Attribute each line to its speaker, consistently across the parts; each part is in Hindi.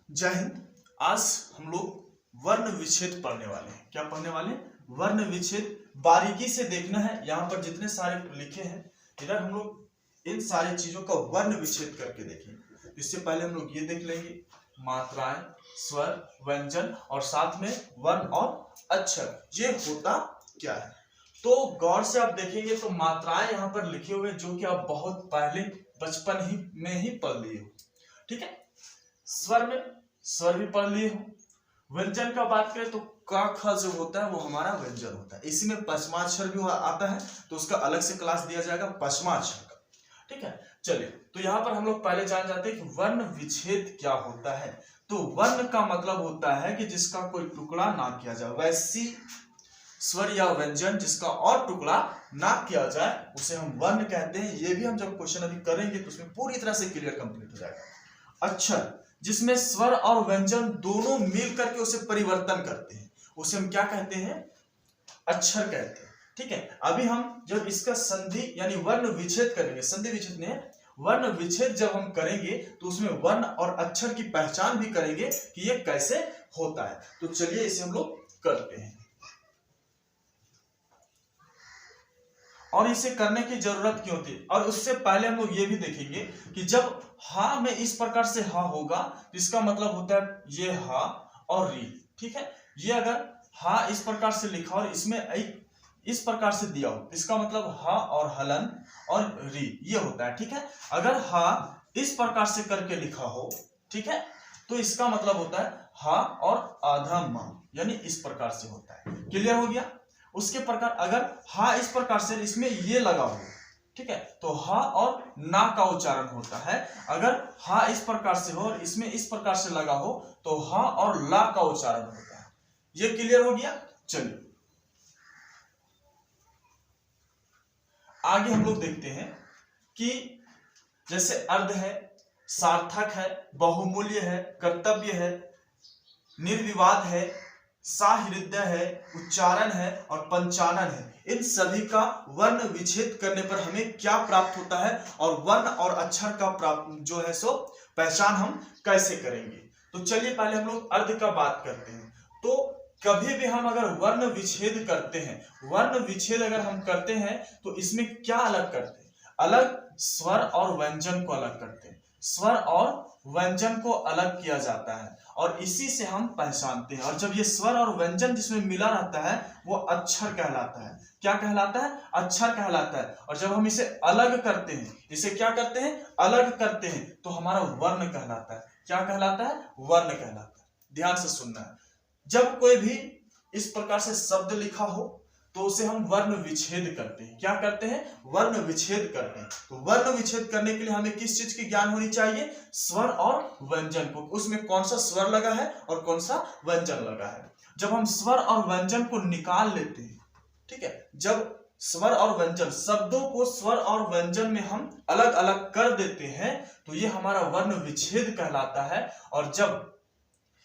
Speaker 1: जय हिंद। आज हम लोग वर्ण विच्छेद पढ़ने वाले हैं। क्या पढ़ने वाले हैं? वर्ण विच्छेद। बारीकी से देखना है, यहाँ पर जितने सारे लिखे हैं इधर हम लोग इन सारी चीजों का वर्ण विच्छेद करके देखेंगे। इससे पहले हम लोग ये देख लेंगे मात्राएं, स्वर, व्यंजन और साथ में वर्ण और अक्षर, ये होता क्या है। तो गौर से आप देखेंगे तो मात्राएं यहाँ पर लिखे हुए जो कि आप बहुत पहले बचपन में ही पढ़ लिए हो। ठीक है, स्वर में स्वर भी पढ़ लिए हो। व्यंजन का बात करें तो का ख जो होता है वो हमारा व्यंजन होता है। इसी में पश्चाक्षर भी आता है तो उसका अलग से क्लास दिया जाएगा पश्चाक्षर का। ठीक है, चलिए तो यहाँ पर हम लोग पहले जान जाते हैं कि वर्ण विच्छेद क्या होता है। तो वर्ण का मतलब होता है कि जिसका कोई टुकड़ा ना किया जाए। वैसी स्वर या व्यंजन जिसका और टुकड़ा ना किया जाए उसे हम वर्ण कहते हैं। ये भी हम जब क्वेश्चन अभी करेंगे तो उसमें पूरी तरह से क्लियर कंप्लीट हो जाएगा। अक्षर जिसमें स्वर और व्यंजन दोनों मिल करके उसे परिवर्तन करते हैं, उसे हम क्या कहते हैं? अक्षर कहते हैं। ठीक है, अभी हम जब इसका संधि यानी वर्ण विच्छेद करेंगे, संधि विच्छेद नहीं, वर्ण विच्छेद जब हम करेंगे तो उसमें वर्ण और अक्षर की पहचान भी करेंगे कि ये कैसे होता है। तो चलिए इसे हम लोग करते हैं। और इसे करने की जरूरत क्यों थी, और उससे पहले हम लोग ये भी देखेंगे कि जब हा में इस प्रकार से हा होगा तो इसका मतलब होता है ये हा और री। ठीक है, ये अगर हा इस प्रकार से लिखा और इसमें इस प्रकार से दिया हो इसका मतलब हा और हलन और री ये होता है। ठीक है, अगर हा इस प्रकार से करके लिखा हो, ठीक है, तो इसका मतलब होता है हा और आधा मा, यानी इस प्रकार से होता है। क्लियर हो गया? उसके प्रकार अगर हा इस प्रकार से इसमें ये लगा हो, ठीक है, तो हा और ना का उच्चारण होता है। अगर हा इस प्रकार से हो और इसमें इस प्रकार से लगा हो तो हा और ला का उच्चारण होता है। ये क्लियर हो गया? चलिए आगे हम लोग देखते हैं कि जैसे अर्ध है, सार्थक है, बहुमूल्य है, कर्तव्य है, निर्विवाद है, साहृदय है, उच्चारण है और पंचानन है। इन सभी का वर्ण विच्छेद करने पर हमें क्या प्राप्त होता है और वर्ण और अक्षर का प्राप्त जो है सो पहचान हम कैसे करेंगे। तो चलिए पहले हम लोग अर्ध का बात करते हैं। तो कभी भी हम अगर वर्ण विच्छेद करते हैं, वर्ण विच्छेद अगर हम करते हैं तो इसमें क्या अलग करते हैं? अलग स्वर और व्यंजन को अलग करते हैं। स्वर और व्यंजन को अलग किया जाता है और इसी से हम पहचानते हैं। और जब ये स्वर और व्यंजन जिसमें मिला रहता है वो अक्षर कहलाता है। क्या कहलाता है? अक्षर कहलाता है। और जब हम इसे अलग करते हैं, इसे क्या करते हैं? अलग करते हैं, तो हमारा वर्ण कहलाता है। क्या कहलाता है? वर्ण कहलाता है। ध्यान से सुनना है। जब कोई भी इस प्रकार से शब्द लिखा हो तो उसे हम वर्ण विच्छेद करते हैं। क्या करते हैं? वर्ण विच्छेद करते हैं। तो वर्ण विच्छेद करने के लिए हमें किस चीज की ज्ञान होनी चाहिए? स्वर और व्यंजन को, उसमें कौन सा स्वर लगा है और कौन सा व्यंजन लगा है। जब हम स्वर और व्यंजन को निकाल लेते हैं, ठीक है, जब स्वर और व्यंजन शब्दों को स्वर और व्यंजन में हम अलग अलग कर देते हैं तो ये हमारा वर्ण विच्छेद कहलाता है। और जब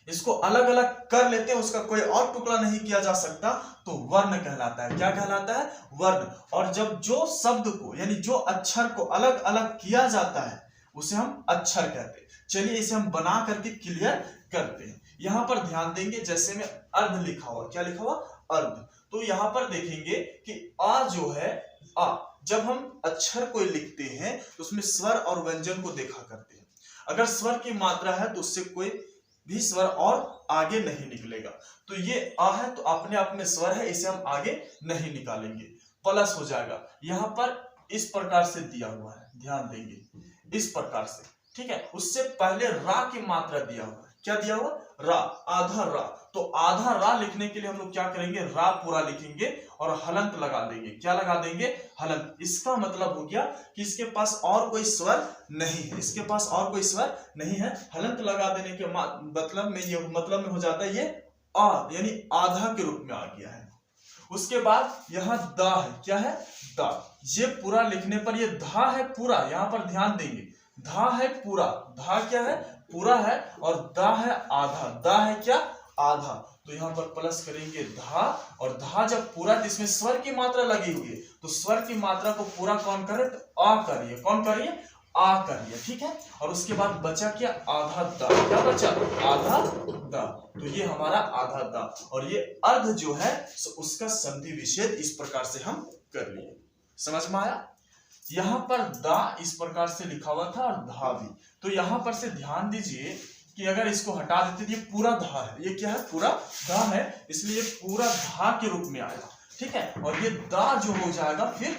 Speaker 1: इसको अलग अलग कर लेते हैं, उसका कोई और टुकड़ा नहीं किया जा सकता, तो वर्ण कहलाता है। क्या कहलाता है? वर्ण। और जब जो शब्द को यानी जो अक्षर को अलग अलग किया जाता है उसे हम अक्षर कहते हैं। चलिए इसे हम बना करके क्लियर करते हैं। यहां पर ध्यान देंगे, जैसे में अर्ध लिखा हुआ, क्या लिखा हुआ? अर्ध। तो यहां पर देखेंगे कि आ जो है आ, जब हम अक्षर को लिखते हैं तो उसमें स्वर और व्यंजन को देखा करते हैं। अगर स्वर की मात्रा है तो उससे कोई भी स्वर और आगे नहीं निकलेगा। तो ये आ है तो अपने आप में स्वर है, इसे हम आगे नहीं निकालेंगे, प्लस हो जाएगा। यहां पर इस प्रकार से दिया हुआ है, ध्यान देंगे इस प्रकार से, ठीक है। उससे पहले रा की मात्रा दिया हुआ है। क्या दिया हुआ? रा, आधा रा। तो आधा रा लिखने के लिए हम लोग क्या करेंगे? रा पूरा लिखेंगे और हलंत लगा देंगे। क्या लगा देंगे? हलंत। इसका मतलब हो गया कि इसके पास और कोई स्वर नहीं है, इसके पास और कोई स्वर नहीं है। हलंत लगा देने के मतलब में ये मतलब में हो जाता है ये आ, यानी आधा के रूप में आ गया है। उसके बाद यहाँ दा है। क्या है? दा। ये पूरा लिखने पर ये धा है पूरा, यहां पर ध्यान देंगे, धा है पूरा। धा क्या है? पूरा है। और दा है आधा। दा है क्या? आधा। तो यहाँ पर प्लस करेंगे धा, और धा जब पूरा तो इसमें स्वर की मात्रा लगी हुई है, तो स्वर की मात्रा को पूरा कौन करे? तो आ करिए। कौन करिए? आ कर लिया, ठीक है। और उसके बाद बचा क्या, आधा द, क्या बचा, आधा द। तो ये हमारा आधा द, और ये अर्ध जो है उसका संधि विच्छेद इस प्रकार से हम कर लिए। समझ में आया। यहां पर द इस प्रकार से लिखा हुआ था और धा भी, तो यहां पर से ध्यान दीजिए कि अगर इसको हटा देते तो ये पूरा धा है, ये क्या है, पूरा धा है, इसलिए पूरा धा के रूप में आएगा, ठीक है। और ये दा जो हो जाएगा फिर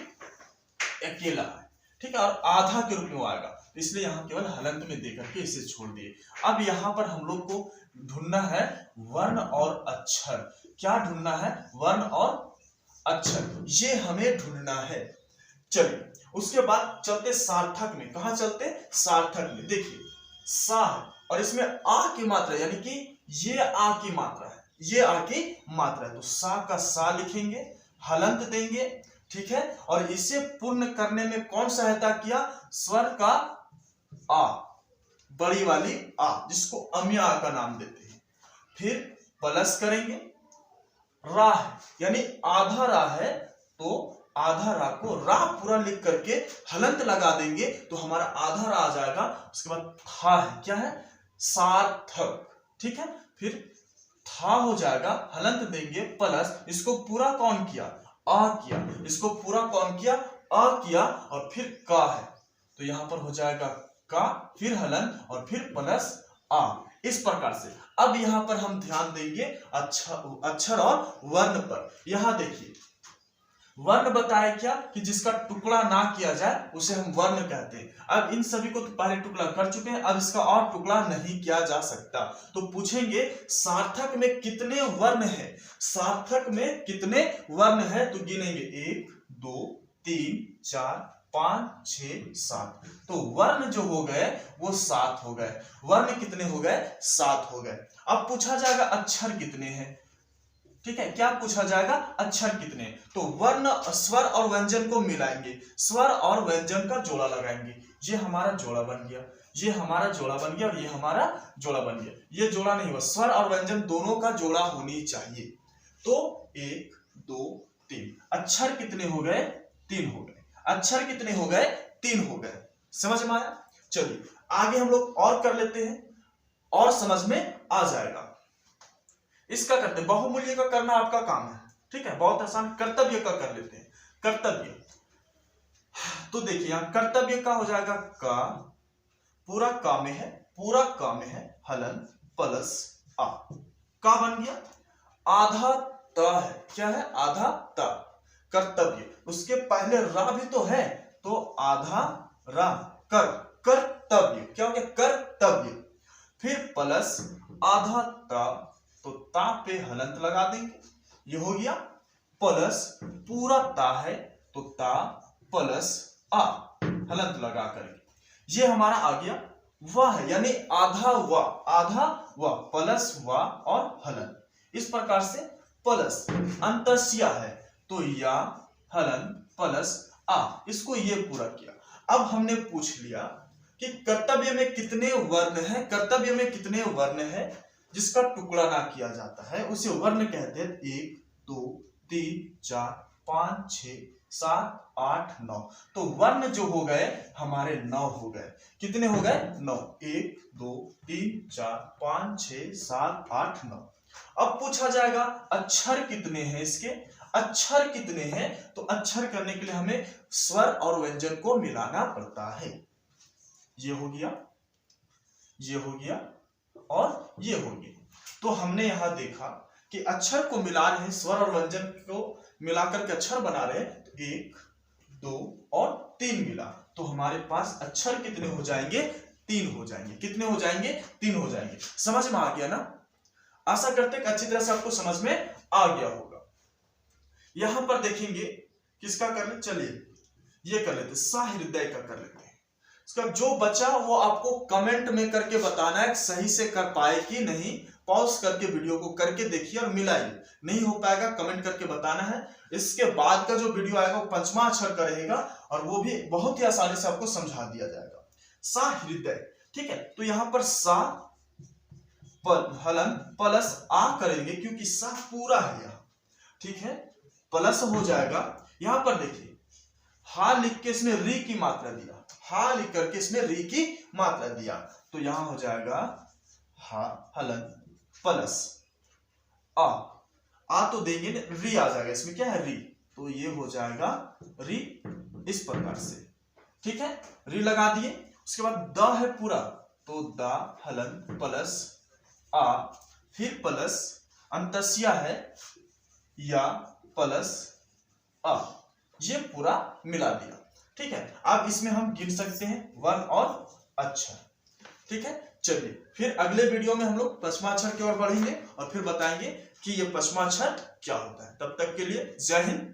Speaker 1: अकेला है, ठीक है, और आधा के रूप में आएगा, इसलिए यहाँ केवल हलंत में देकर के इसे छोड़ दिए। अब यहाँ पर हम लोग को ढूंढना है वर्ण और अक्षर। क्या ढूंढना है, वर्ण और अक्षर, ये हमें ढूंढना है। चलिए उसके बाद चलते सार्थक में। कहा चलते, सार्थक में। देखिए सा है और इसमें आ की मात्रा, यानी कि ये आ की मात्रा है, ये आ की मात्रा है, तो सा का सा लिखेंगे, हलंत देंगे, ठीक है। और इसे पूर्ण करने में कौन सहायता किया, स्वर का आ, बड़ी वाली आ, जिसको अम्या का नाम देते हैं। फिर प्लस करेंगे, रा है यानी आधा रा है, तो आधा रा को रा पूरा लिख करके हलंत लगा देंगे तो हमारा आधा रा आ जाएगा। उसके बाद था है, क्या है, सार्थक, ठीक है। फिर था हो जाएगा, हलंत देंगे, प्लस इसको पूरा कौन किया, आ किया, इसको पूरा कौन किया, आ किया, और फिर का है, तो यहां पर हो जाएगा का, फिर हलंत और फिर प्लस आ, इस प्रकार से। अब यहां पर हम ध्यान देंगे अक्षर और वर्ण पर। यहां देखिए वर्ण बताया क्या कि जिसका टुकड़ा ना किया जाए उसे हम वर्ण कहते हैं। अब इन सभी को तो पहले टुकड़ा कर चुके हैं, अब इसका और टुकड़ा नहीं किया जा सकता। तो पूछेंगे सार्थक में कितने वर्ण हैं, सार्थक में कितने वर्ण हैं, तो गिनेंगे 1 2 3 4 5 6 7। तो वर्ण जो हो गए वो 7 हो गए। वर्ण कितने हो गए, 7 हो गए। अब पूछा जाएगा अक्षर कितने हैं, ठीक है, क्या पूछा जाएगा, अक्षर कितने। तो वर्ण, स्वर और व्यंजन को मिलाएंगे, स्वर और व्यंजन का जोड़ा लगाएंगे, ये हमारा जोड़ा बन गया, ये हमारा जोड़ा बन गया और ये हमारा जोड़ा बन गया। ये जोड़ा नहीं हुआ, स्वर और व्यंजन दोनों का जोड़ा होनी चाहिए। तो 1 2 3, अक्षर कितने हो गए, 3 हो गए। अक्षर कितने हो गए, 3 हो गए। समझ में आया। चलिए आगे हम लोग और कर लेते हैं और समझ में आ जाएगा। इसका करते हैं, बहुमूल्य का करना आपका काम है, ठीक है, बहुत आसान। कर्तव्य का कर लेते हैं, कर्तव्य। तो देखिए यहां कर्तव्य का हो जाएगा का, पूरा का में है, पूरा का में है, हलन प्लस आ, का बन गया। आधा त है, क्या है, आधा त, कर्तव्य, उसके पहले रा भी तो है, तो आधा रा, कर, कर्तव्य, क्या हो गया, कर्तव्य। फिर प्लस आधा ता, तो ता पे हलंत लगा देंगे, ये हो गया। प्लस पूरा ता है तो ता प्लस आ, हलंत लगा करके ये हमारा आ गया। वह है यानी आधा व, आधा व, प्लस व और हलन, इस प्रकार से। प्लस अंतस्या है तो या, हलन प्लस आ, इसको ये पूरा किया। अब हमने पूछ लिया कि कर्तव्य में कितने वर्ण है, कर्तव्य में कितने वर्ण है जिसका टुकड़ा ना किया जाता है, उसे वर्ण कहते हैं। 1 2 3 4 5 6 7 8 9, तो वर्ण जो हो गए हमारे 9 हो गए। कितने हो गए, 9, 1 2 3 4 5 6 7 8 9। अब पूछा जाएगा अक्षर कितने हैं इसके, अक्षर कितने हैं, तो अक्षर करने के लिए हमें स्वर और व्यंजन को मिलाना पड़ता है। ये हो गया, ये हो गया और ये हो गया। तो हमने यहां देखा कि अक्षर को मिला रहे हैं, स्वर और व्यंजन को मिलाकर के अक्षर बना रहे हैं। तो 1 2 और 3 मिला, तो हमारे पास अक्षर कितने हो जाएंगे, 3 हो जाएंगे। कितने हो जाएंगे, 3 हो जाएंगे। समझ में आ गया ना। आशा करते हैं कि अच्छी तरह से आपको समझ में आ गया होगा। यहां पर देखेंगे किसका कर ले, चलिए ये कर लेते, सहृदय का कर लेते हैं। इसका जो बचा वो आपको कमेंट में करके बताना है सही से कर पाए कि नहीं। पॉज करके वीडियो को करके देखिए और मिलाइए, नहीं हो पाएगा कमेंट करके बताना है। इसके बाद का जो वीडियो आएगा वो 5वां अक्षर का रहेगा और वो भी बहुत ही आसानी से आपको समझा दिया जाएगा। सहृदय, ठीक है। तो यहां पर सा हलन प्लस आ करेंगे क्योंकि सा पूरा है यहाँ, ठीक है, प्लस हो जाएगा। यहां पर देखिए हा लिख के इसमें री की मात्रा दिया, हा लिख करके इसमें री की मात्रा दिया, तो यहां हो जाएगा हा हलन प्लस आ तो देंगे ना, री आ जाएगा, इसमें क्या है री, तो ये हो जाएगा री इस प्रकार से, ठीक है। री लगा दिए, उसके बाद द है पूरा, तो द हलन प्लस आ, फिर प्लस अंतस्या है या प्लस आ, ये पूरा मिला दिया, ठीक है। अब इसमें हम गिन सकते हैं 1 और अक्षर, ठीक है। चलिए फिर अगले वीडियो में हम लोग पश्चिमाक्षर की ओर बढ़ेंगे और फिर बताएंगे कि ये पश्चिमाक्षर क्या होता है। तब तक के लिए जय हिंद।